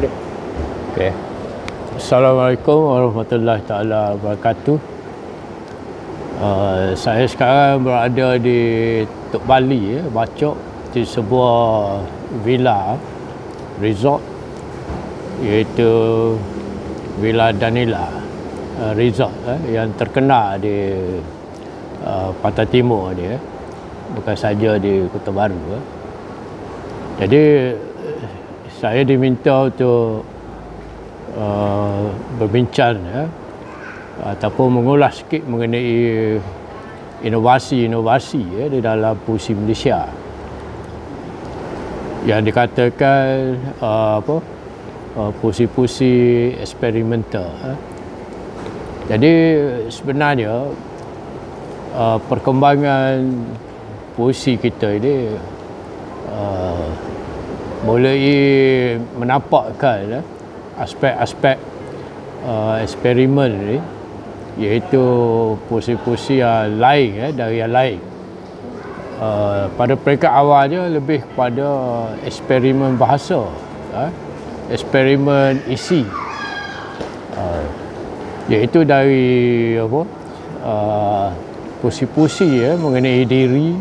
Okay. Assalamualaikum warahmatullahi taala wabarakatuh. Saya sekarang berada di Tok Bali, Bacok, di sebuah villa resort iaitu Villa Danila Resort yang terkenal di Pantai Timur ni, bukan saja di Kota Baru. Jadi saya diminta untuk berbincang ataupun mengulas sikit mengenai inovasi-inovasi di dalam puisi Malaysia yang dikatakan puisi-puisi eksperimental. Jadi sebenarnya perkembangan puisi kita ini mulai menampakkan aspek-aspek eksperimen ni, iaitu puisi-puisi yang lain dari yang lain. Pada peringkat awalnya lebih kepada eksperimen bahasa, eksperimen isi, iaitu dari puisi-puisi mengenai diri,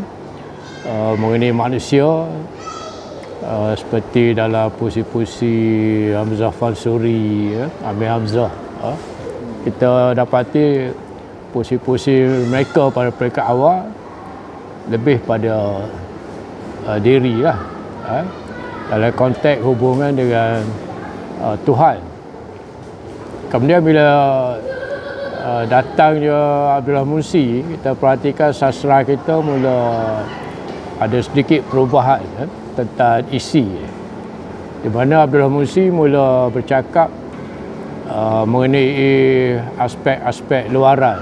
mengenai manusia, seperti dalam puisi-puisi Hamzah Fansuri, Amir Hamzah. Kita dapati puisi-puisi mereka pada peringkat awal lebih pada diri lah, dalam konteks hubungan dengan Tuhan. Kemudian bila datangnya Abdullah Munsy, kita perhatikan sastra kita mula ada sedikit perubahan tentang isi, di mana Abdullah Munsy mula bercakap mengenai aspek-aspek luaran,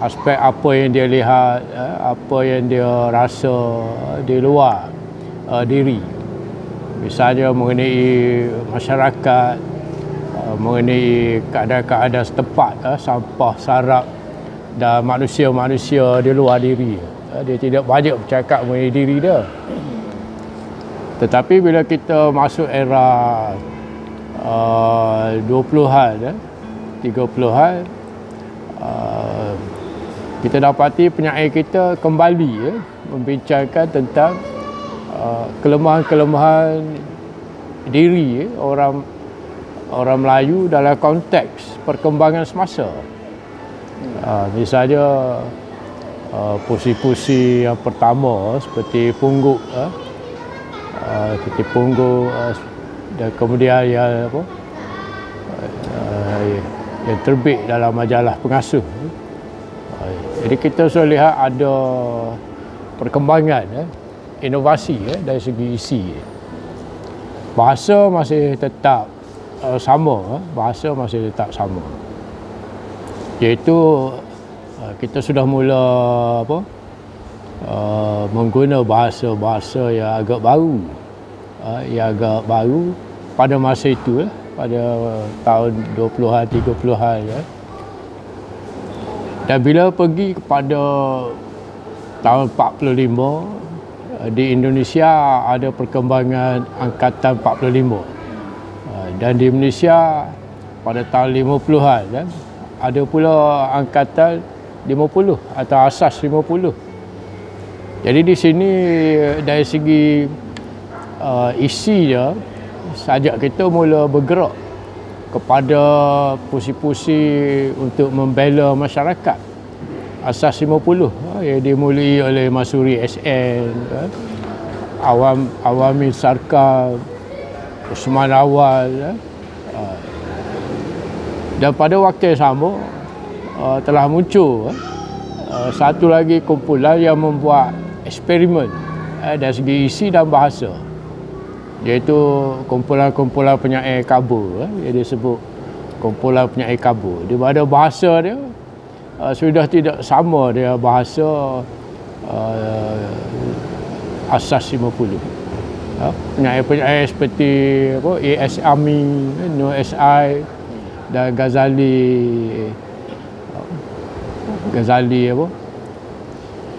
aspek apa yang dia lihat, apa yang dia rasa di luar diri. Misalnya mengenai masyarakat, mengenai keadaan-keadaan setempat, sampah, sarap dan manusia-manusia di luar diri. Dia tidak banyak bercakap mengenai diri dia. Tetapi bila kita masuk era 20-an, 30-an, kita dapati penyair kita kembali membincangkan tentang kelemahan-kelemahan diri orang Melayu dalam konteks perkembangan semasa. Misalnya puisi-puisi yang pertama seperti Pungguk, dan kemudian yang yang terbit dalam majalah Pengasuh. Jadi kita sudah lihat ada perkembangan, inovasi dari segi isi. Bahasa masih tetap sama, iaitu kita sudah mula mengguna bahasa yang agak baru, pada masa itu, pada tahun 20-an, 30-an. Dan bila pergi kepada tahun 45, di Indonesia ada perkembangan angkatan 45. Dan di Malaysia pada tahun 50-an ada pula angkatan 50 atau asas 50. Jadi di sini dari segi isi dia, sajak kita mula bergerak kepada puisi-puisi untuk membela masyarakat. Asas 50 yang dimulai oleh Masuri SN, Awami Sarkar, Usman Awal. Dan pada waktu yang sama telah muncul satu lagi kumpulan yang membuat eksperimen dari segi isi dan bahasa, iaitu kumpulan-kumpulan penyair kabur, yang disebut kumpulan penyair kabur, di mana bahasa dia sudah tidak sama dengan bahasa asas 50. Penyair-penyair seperti A.S. Ami, Nur S.I. dan Ghazali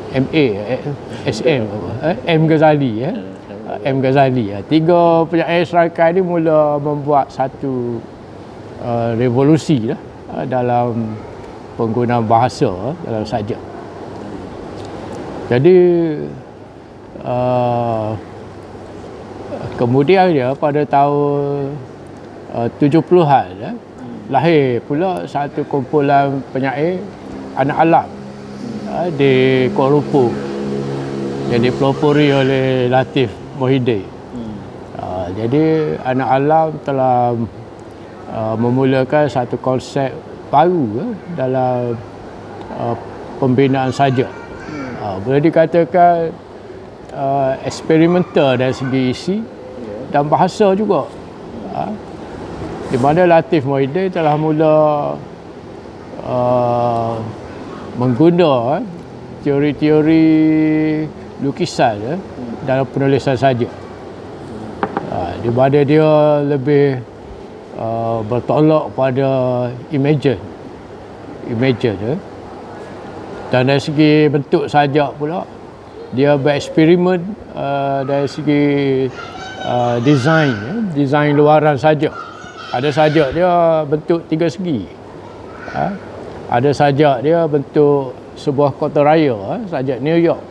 M.A. S.M. M. Ghazali M. Ghazali. Tiga penyair serangkai ni mula membuat satu revolusi lah dalam penggunaan bahasa dalam sajak. Jadi kemudian dia pada tahun 70-an lahir pula satu kumpulan penyair anak alam di Kuala Lumpur yang dipelopori oleh Latif Mohidin. Jadi anak alam telah memulakan satu konsep baru dalam pembinaan sajak. Boleh dikatakan eksperimental dari segi isi dan bahasa juga. Di mana Latif Mohidin telah mula mengguna teori-teori lukisan dalam penulisan sajak. Di mana dia lebih bertolak pada imagine dan dari segi bentuk sajak pula dia bereksperimen dari segi design luaran sajak. Ada sajak dia bentuk tiga segi, ada sajak dia bentuk sebuah kota raya, sajak New York.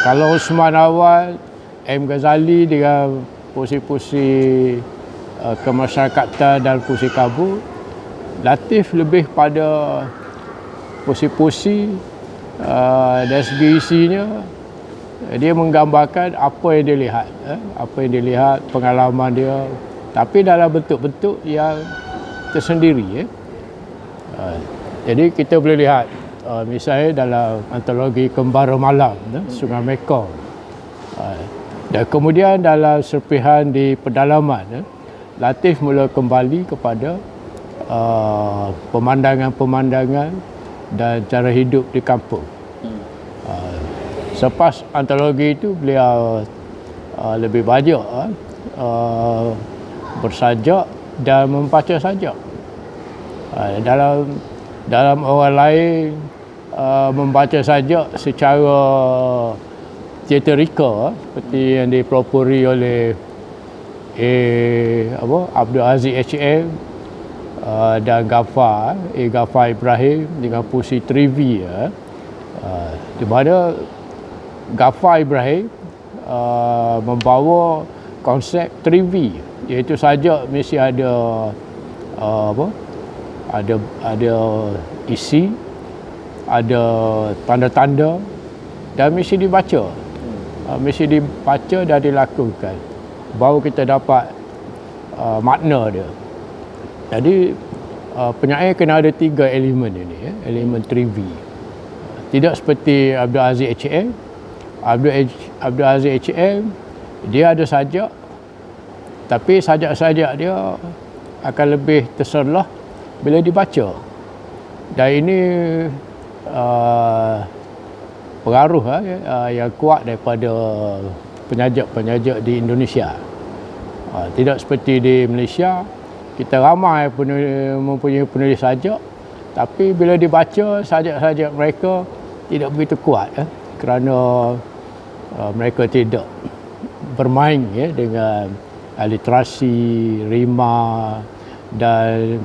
Kalau Usman awal, M. Ghazali dengan puisi-puisi kemasyarakatan dan puisi kabut, Latif lebih pada puisi-puisi dari segi isinya dia menggambarkan apa yang dia lihat, pengalaman dia, tapi dalam bentuk-bentuk yang tersendiri. Jadi kita boleh lihat misalnya dalam antologi Kembara Malam Sungai Mekong, dan kemudian dalam serpihan di pedalaman Latif mula kembali kepada pemandangan-pemandangan dan cara hidup di kampung. Selepas antologi itu beliau lebih banyak bersajak dan membaca sajak. Dalam orang lain membaca sajak secara teatrikal seperti yang dipelopori oleh Abdul Aziz H.M. Dan Ghaffar Ibrahim dengan puisi Trivi, di mana Ghaffar Ibrahim membawa konsep Trivi, iaitu sajak mesti ada ada isi, ada tanda-tanda dan mesti dibaca dan dilakukan, baru kita dapat makna dia. Jadi penyair kena ada tiga elemen ini, elemen Trivi. Tidak seperti Abdul Aziz H.M. Abdul Aziz H.M. dia ada sajak, tapi sajak-sajak dia akan lebih terserlah bila dibaca. Dan ini pengaruh yang kuat daripada penyajak-penyajak di Indonesia. Tidak seperti di Malaysia, kita ramai mempunyai penulis sajak, tapi bila dibaca sajak-sajak mereka tidak begitu kuat, kerana mereka tidak bermain dengan literasi, rima dan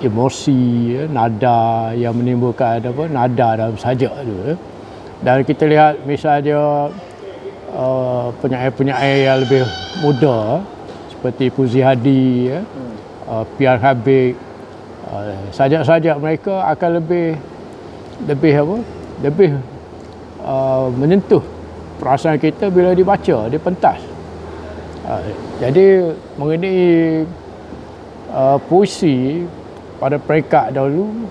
emosi, nada yang menimbulkan nada dalam sajak itu. Dan kita lihat misalnya penyair-penyair yang lebih muda seperti Puzi Hadi, Pian Habib, sajak-sajak mereka akan lebih menyentuh perasaan kita bila dibaca, dipentas. Jadi mengenai puisi pada peringkat dahulu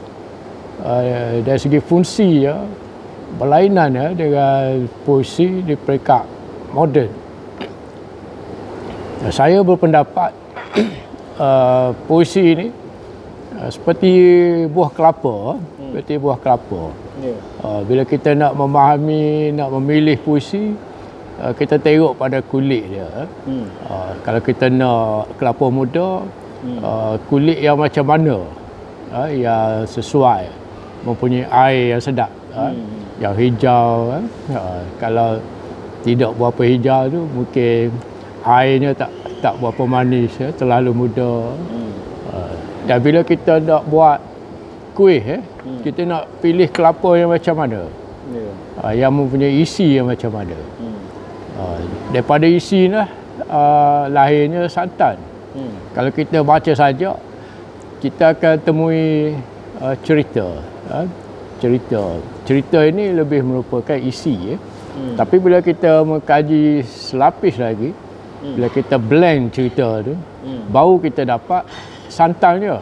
dari segi fungsi berlainan dengan puisi di peringkat moden. Saya berpendapat puisi ini seperti buah kelapa, bila kita nak memahami, nak memilih puisi, kita tengok pada kulit dia. Kalau kita nak kelapa muda, kulit yang macam mana yang sesuai, mempunyai air yang sedap, yang hijau. Kalau tidak berapa hijau tu mungkin airnya tak berapa manis ya, terlalu muda. Dan bila kita nak buat kuih kita nak pilih kelapa yang macam mana, yang mempunyai isi yang macam mana. Daripada isi lah lahirnya santan. Kalau kita baca saja kita akan temui cerita. Cerita ini lebih merupakan isi ya. Tapi bila kita mengkaji selapis lagi, bila kita blend cerita tu, baru kita dapat santalnya,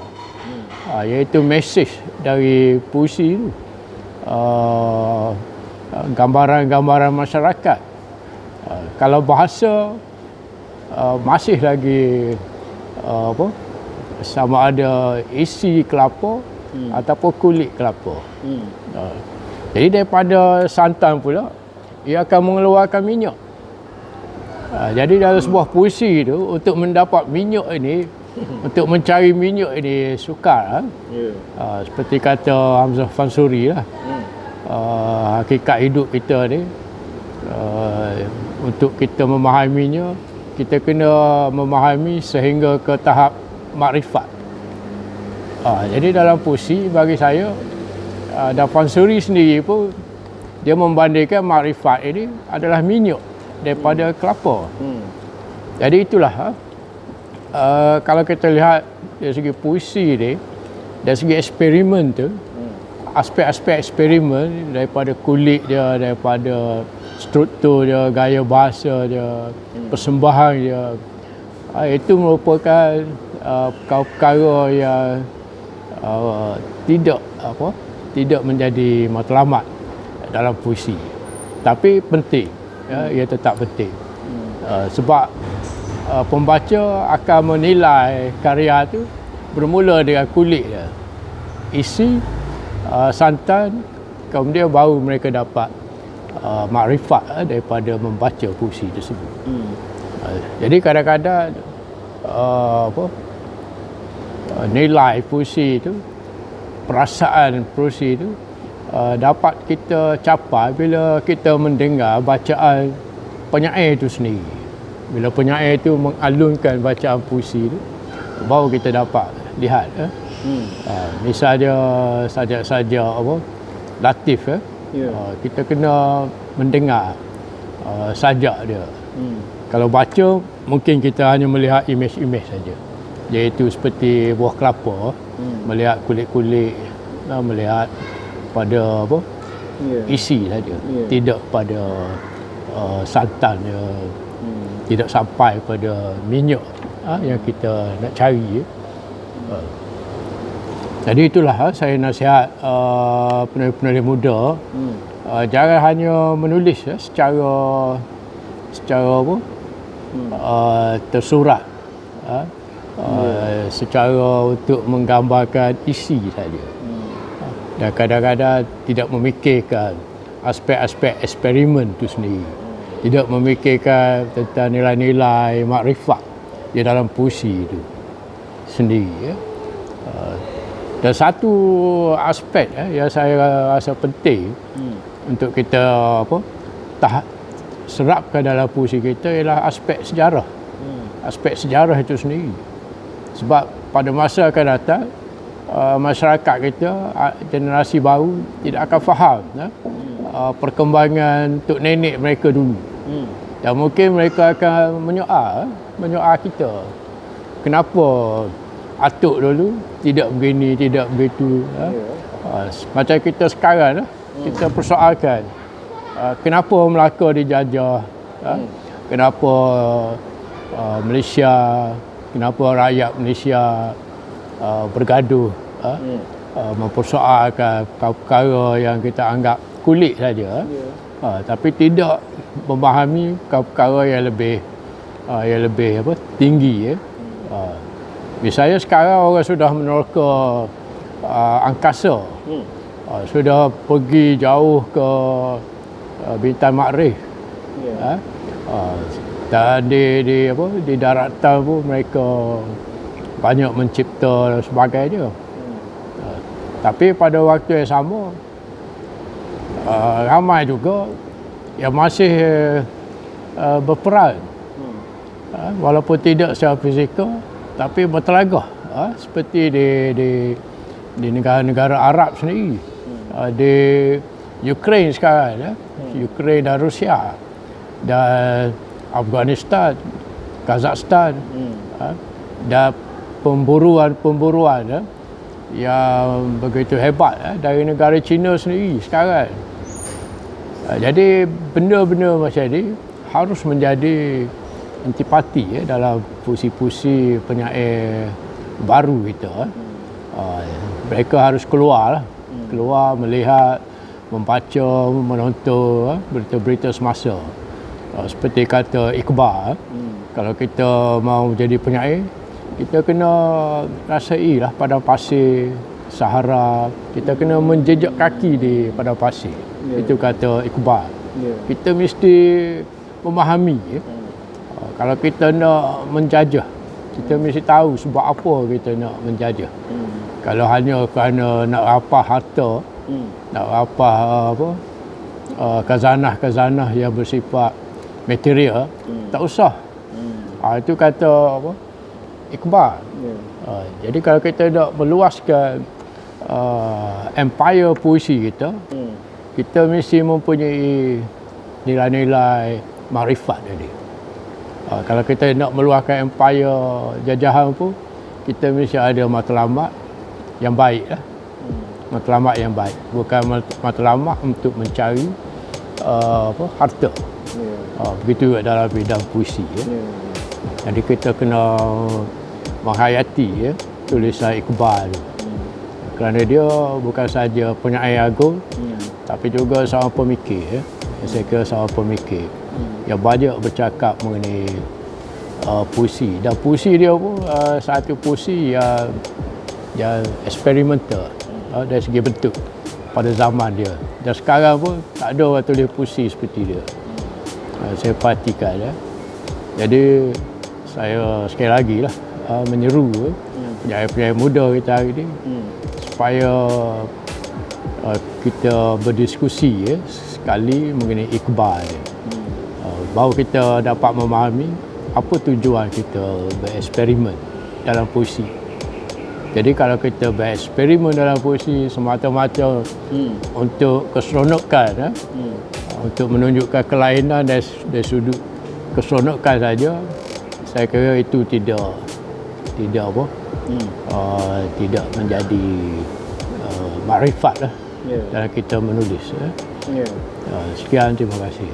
iaitu message dari puisi tu, gambaran-gambaran masyarakat. Kalau bahasa masih lagi sama ada isi kelapa ataupun kulit kelapa. Jadi daripada santan pula ia akan mengeluarkan minyak. Jadi dalam sebuah puisi tu, untuk mendapat minyak ini, untuk mencari minyak ini sukar. Seperti kata Hamzah Fansuri lah, hakikat hidup kita ni, untuk kita memahaminya, kita kena memahami sehingga ke tahap makrifat. Jadi dalam puisi bagi saya, dan Fansuri sendiri pun dia membandingkan makrifat ini adalah minyak daripada kelapa. Jadi itulah kalau kita lihat dari segi puisi ni, dari segi eksperimen tu, aspek-aspek eksperimen daripada kulit dia, daripada struktur dia, gaya bahasa dia, persembahan dia, itu merupakan perkara yang tidak menjadi matlamat dalam puisi, tapi penting, ia tetap penting. Sebab pembaca akan menilai karya tu bermula dengan kulit dia, isi, santan, kemudian baru mereka dapat makrifat daripada membaca puisi tersebut. Jadi kadang-kadang nilai puisi itu, perasaan puisi itu dapat kita capai bila kita mendengar bacaan penyair itu sendiri. Bila penyair itu mengalunkan bacaan puisi itu, baru kita dapat lihat. Misalnya saja latif, kita kena mendengar sajak dia. Kalau baca, mungkin kita hanya melihat imej-imej saja, iaitu seperti buah kelapa, melihat kulit-kulit, melihat pada isi saja, tidak pada santannya, tidak sampai pada minyak yang kita nak cari. Jadi itulah saya nasihat penulis-penulis muda, jangan hanya menulis secara tersurat, secara untuk menggambarkan isi saja. Dan kadang-kadang tidak memikirkan aspek-aspek eksperimen itu sendiri, tidak memikirkan tentang nilai-nilai makrifat di dalam puisi itu sendiri. Dan satu aspek yang saya rasa penting untuk kita serapkan dalam puisi kita ialah aspek sejarah. Aspek sejarah itu sendiri. Sebab pada masa akan datang, masyarakat kita, generasi baru tidak akan faham perkembangan tok nenek mereka dulu. Dan mungkin mereka akan menyoal kita. Kenapa atuk dulu tidak begini, tidak begitu. Macam kita sekarang, kita persoalkan kenapa Melaka dijajah, kenapa Malaysia, kenapa rakyat Malaysia bergaduh, mempersoalkan perkara yang kita anggap kulit saja, tapi tidak memahami perkara yang lebih tinggi. Misalnya sekarang orang sudah menerka angkasa, sudah pergi jauh ke bintang Makrif, dan di daratan pun mereka banyak mencipta dan sebagainya. Tapi pada waktu yang sama, ramai juga yang masih berperan. Walaupun tidak secara fizikal, tapi bertelagah seperti di negara-negara Arab sendiri, di Ukraine sekarang, Ukraine dan Rusia, dan Afghanistan, Kazakhstan, dan pemburuan yang begitu hebat dari negara China sendiri sekarang. Jadi benda-benda macam ni harus menjadi antipati dalam puisi-puisi penyair baru kita. Mereka harus keluar melihat, membaca, menonton berita-berita semasa. Seperti kata Iqbal, kalau kita mau jadi penyair, kita kena rasailah padang pasir Sahara, kita kena menjejak kaki di padang pasir. Itu kata Iqbal. Kita mesti memahami. Kalau kita nak menjajah, kita mesti tahu sebab apa kita nak menjajah. Kalau hanya kerana nak rapah harta, nak rapah khazanah-khazanah yang bersifat material, tak usah. Itu kata Iqbal. Jadi kalau kita nak meluaskan empire puisi kita, kita mesti mempunyai nilai-nilai makrifat tadi. Kalau kita nak meluahkan empire jajahan pun, kita mesti ada matlamat yang baik matlamat yang baik, bukan matlamat untuk mencari harta. Begitu juga dalam bidang puisi. Jadi kita kena menghayati tulisan Iqbal tu. Kerana dia bukan saja penyair agung, tapi juga seorang pemikir. Saya kira seorang pemikir yang banyak bercakap mengenai puisi, dan puisi dia pun satu puisi yang eksperimental dari segi bentuk pada zaman dia, dan sekarang pun tak ada orang tulis puisi seperti dia. Saya perhatikan Jadi saya sekali lagi menyeru penyair-penyair muda kita hari ini supaya kita berdiskusi sekali mengenai Iqbal. Baru kita dapat memahami apa tujuan kita bereksperimen dalam puisi. Jadi kalau kita bereksperimen dalam puisi semata-mata untuk keseronokan, untuk menunjukkan kelainan dari sudut keseronokan saja, saya kira itu tidak menjadi makrifat dalam kita menulis. Sekian, terima kasih.